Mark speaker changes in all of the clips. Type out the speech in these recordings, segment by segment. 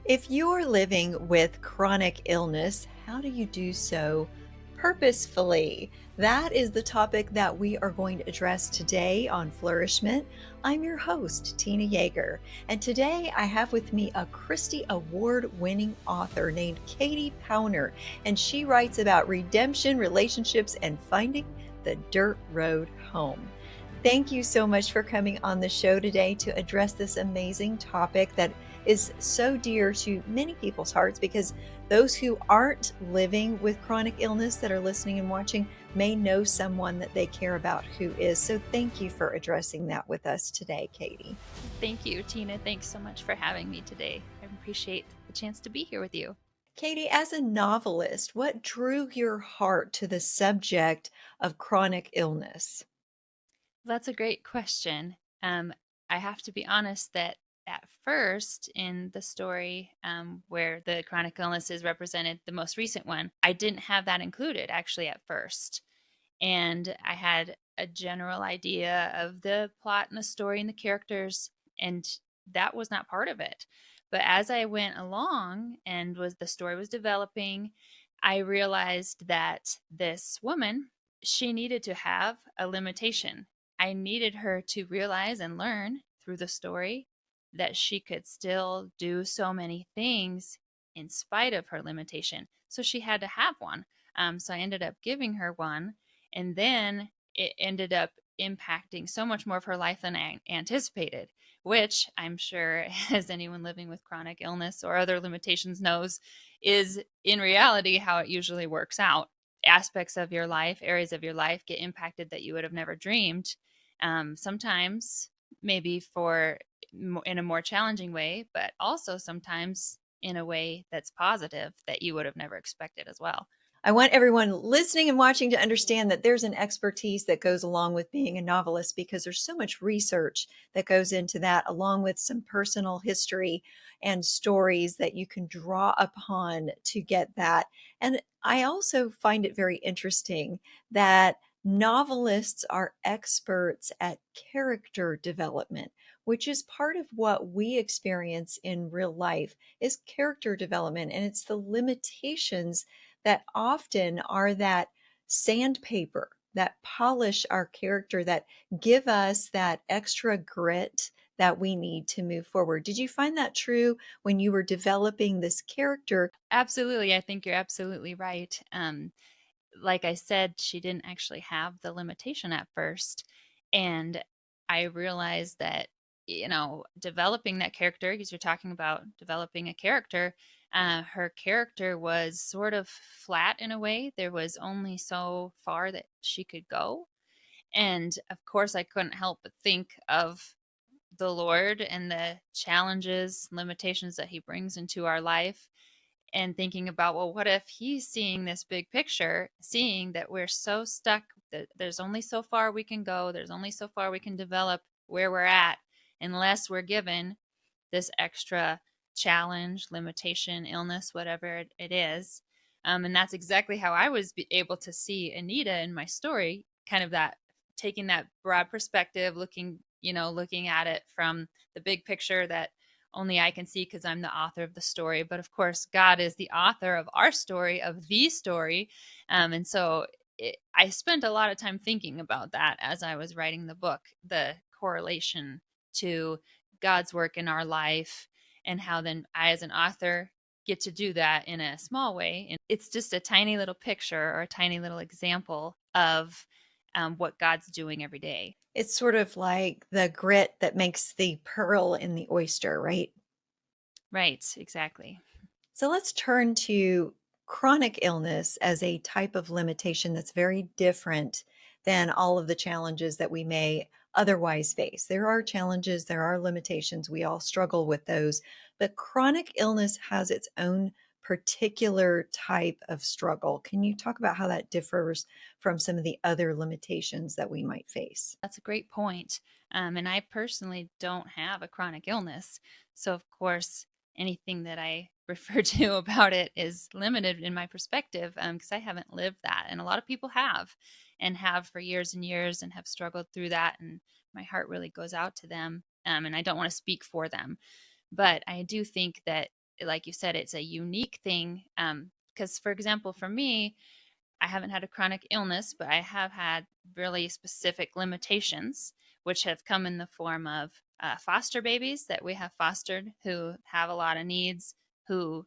Speaker 1: If you're living with chronic illness, how do you do so purposefully? That is the topic that we are going to address today on Flourish-Meant. I'm your host, Tina Yeager, and today I have with me a Christy Award-winning author named Katie Powner, and she writes about redemption, relationships, and finding the dirt road home. Thank you so much for coming on the show today to address this amazing topic that is so dear to many people's hearts because those who aren't living with chronic illness that are listening and watching may know someone that they care about who is. So thank you for addressing that with us today, Katie.
Speaker 2: Thank you, Tina. Thanks so much for having me today. I appreciate the chance to be here with you.
Speaker 1: Katie, as a novelist, what drew your heart to the subject of chronic illness?
Speaker 2: That's a great question. I have to be honest that at first, in the story where the chronic illness is represented, the most recent one, I didn't have that included actually at first. And I had a general idea of the plot and the story and the characters, and that was not part of it. But as I went along and was the story was developing, I realized that this woman, she needed to have a limitation. I needed her to realize and learn through the story that she could still do so many things in spite of her limitation. So she had to have one. So I ended up giving her one, and then it ended up impacting so much more of her life than I anticipated, which I'm sure, as anyone living with chronic illness or other limitations knows, is in reality how it usually works out. Aspects of your life, areas of your life get impacted that you would have never dreamed. Sometimes, maybe for in a more challenging way, but also sometimes in a way that's positive that you would have never expected as well.
Speaker 1: I want everyone listening and watching to understand that there's an expertise that goes along with being a novelist because there's so much research that goes into that, along with some personal history and stories that you can draw upon to get that. And I also find it very interesting that novelists are experts at character development, which is part of what we experience in real life is character development, and it's the limitations that often are that sandpaper that polish our character, that give us that extra grit that we need to move forward. Did you find that true when you were developing this character?
Speaker 2: Absolutely. I think you're absolutely right. Like I said, she didn't actually have the limitation at first. And I realized that, developing that character, because you're talking about developing a character, her character was sort of flat in a way. There was only so far that she could go. And of course, I couldn't help but think of the Lord and the challenges, limitations that He brings into our life, and thinking about, well, what if He's seeing this big picture, seeing that we're so stuck, that there's only so far we can go, there's only so far we can develop where we're at, unless we're given this extra challenge, limitation, illness, whatever it is. And that's exactly how I was able to see Anita in my story, kind of that taking that broad perspective, looking at it from the big picture that only I can see because I'm the author of the story. But of course, God is the author of our story, of the story. And so I spent a lot of time thinking about that as I was writing the book, the correlation to God's work in our life, and how then I, as an author, get to do that in a small way. And it's just a tiny little picture or a tiny little example of what God's doing every day.
Speaker 1: It's sort of like the grit that makes the pearl in the oyster, right?
Speaker 2: Right, exactly.
Speaker 1: So let's turn to chronic illness as a type of limitation that's very different than all of the challenges that we may otherwise face. There are challenges, there are limitations. We all struggle with those. But chronic illness has its own particular type of struggle. Can you talk about how that differs from some of the other limitations that we might face?
Speaker 2: That's a great point. And I personally don't have a chronic illness. So, of course, anything that I refer to about it is limited in my perspective because I haven't lived that. And a lot of people have and have for years and years and have struggled through that. And my heart really goes out to them. And I don't want to speak for them. But I do think that like you said, it's a unique thing. Because, for example, for me, I haven't had a chronic illness, but I have had really specific limitations, which have come in the form of foster babies that we have fostered who have a lot of needs, who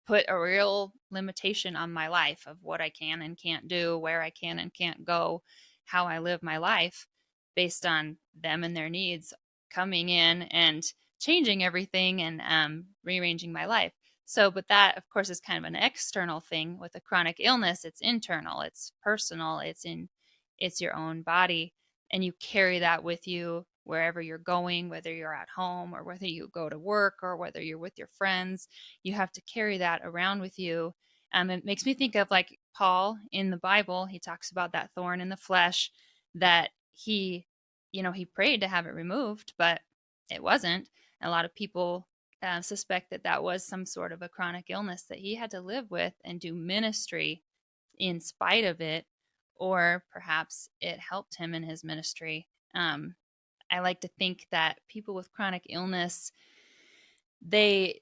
Speaker 2: put a real limitation on my life of what I can and can't do, where I can and can't go, how I live my life based on them and their needs coming in and changing everything and rearranging my life. So, but that, of course, is kind of an external thing. With a chronic illness, it's internal, it's personal, it's your own body, and you carry that with you wherever you're going, whether you're at home or whether you go to work or whether you're with your friends. You have to carry that around with you. It makes me think of like Paul in the Bible. He talks about that thorn in the flesh that he prayed to have it removed, but it wasn't. A lot of people suspect that that was some sort of a chronic illness that he had to live with and do ministry in spite of it, or perhaps it helped him in his ministry. I like to think that people with chronic illness, they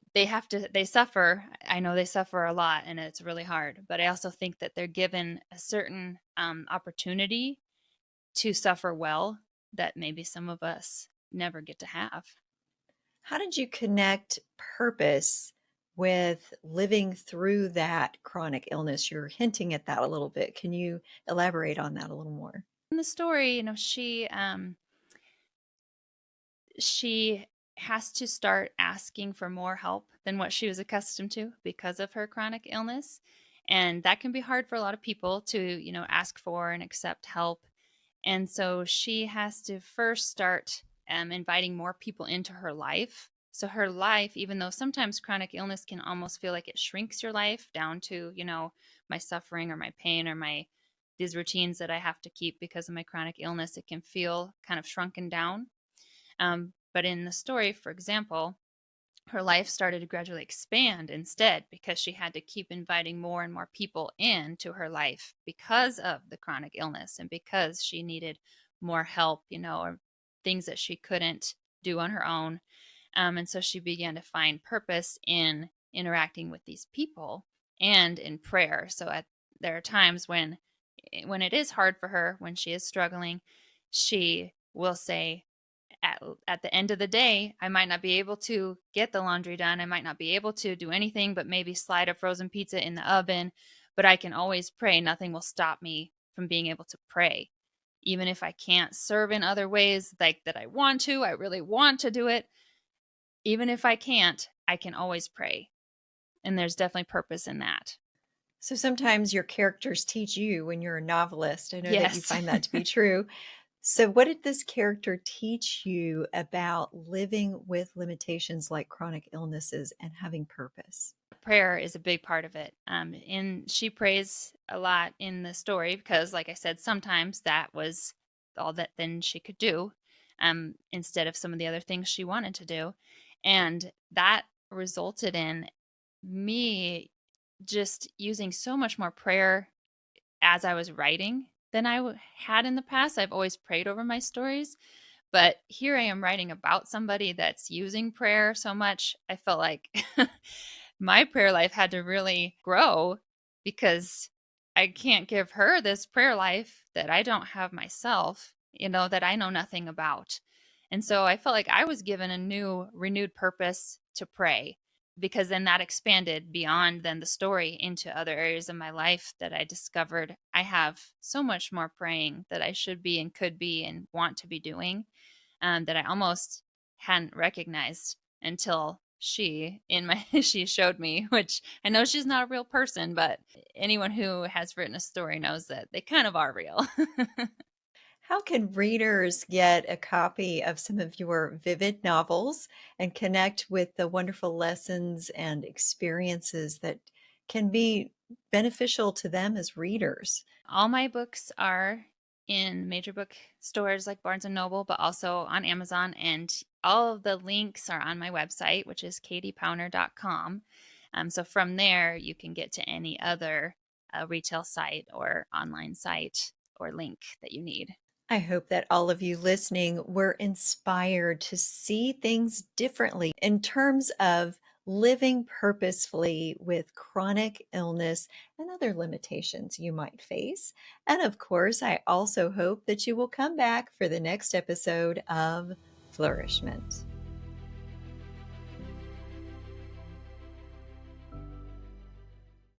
Speaker 2: suffer. I know they suffer a lot and it's really hard, but I also think that they're given a certain opportunity to suffer well that maybe some of us never get to have.
Speaker 1: How did you connect purpose with living through that chronic illness? You're hinting at that a little bit. Can you elaborate on that a little more?
Speaker 2: In the story, she has to start asking for more help than what she was accustomed to because of her chronic illness. And that can be hard for a lot of people to, ask for and accept help. And so she has to first start inviting more people into her life. So her life, even though sometimes chronic illness can almost feel like it shrinks your life down to, my suffering or my pain or these routines that I have to keep because of my chronic illness, it can feel kind of shrunken down. But in the story, for example, her life started to gradually expand instead because she had to keep inviting more and more people into her life because of the chronic illness and because she needed more help, or things that she couldn't do on her own. And so she began to find purpose in interacting with these people and in prayer. There are times when it is hard for her, when she is struggling, she will say, at the end of the day, I might not be able to get the laundry done. I might not be able to do anything but maybe slide a frozen pizza in the oven, but I can always pray. Nothing will stop me from being able to pray. Even if I can't serve in other ways like that I really want to do it. Even if I can't, I can always pray. And there's definitely purpose in that.
Speaker 1: So sometimes your characters teach you when you're a novelist. I know that you
Speaker 2: Yes.
Speaker 1: find that to be true. So, what did this character teach you about living with limitations like chronic illnesses and having purpose?
Speaker 2: Prayer is a big part of it. And she prays a lot in the story because, like I said, sometimes that was all that then she could do, instead of some of the other things she wanted to do. And that resulted in me just using so much more prayer as I was writing than had in the past. I've always prayed over my stories, but here I am writing about somebody that's using prayer so much. I felt like my prayer life had to really grow because I can't give her this prayer life that I don't have myself, that I know nothing about. And so I felt like I was given a new, renewed purpose to pray because then that expanded beyond then the story into other areas of my life that I discovered I have so much more praying that I should be and could be and want to be doing, that I almost hadn't recognized until she showed me, which I know she's not a real person, but anyone who has written a story knows that they kind of are real.
Speaker 1: How can readers get a copy of some of your vivid novels and connect with the wonderful lessons and experiences that can be beneficial to them as readers?
Speaker 2: All my books are in major book stores like Barnes and Noble, but also on Amazon. And all of the links are on my website, which is katiepowner.com. So from there, you can get to any other retail site or online site or link that you need.
Speaker 1: I hope that all of you listening were inspired to see things differently in terms of living purposefully with chronic illness and other limitations you might face. And of course, I also hope that you will come back for the next episode of Flourishment.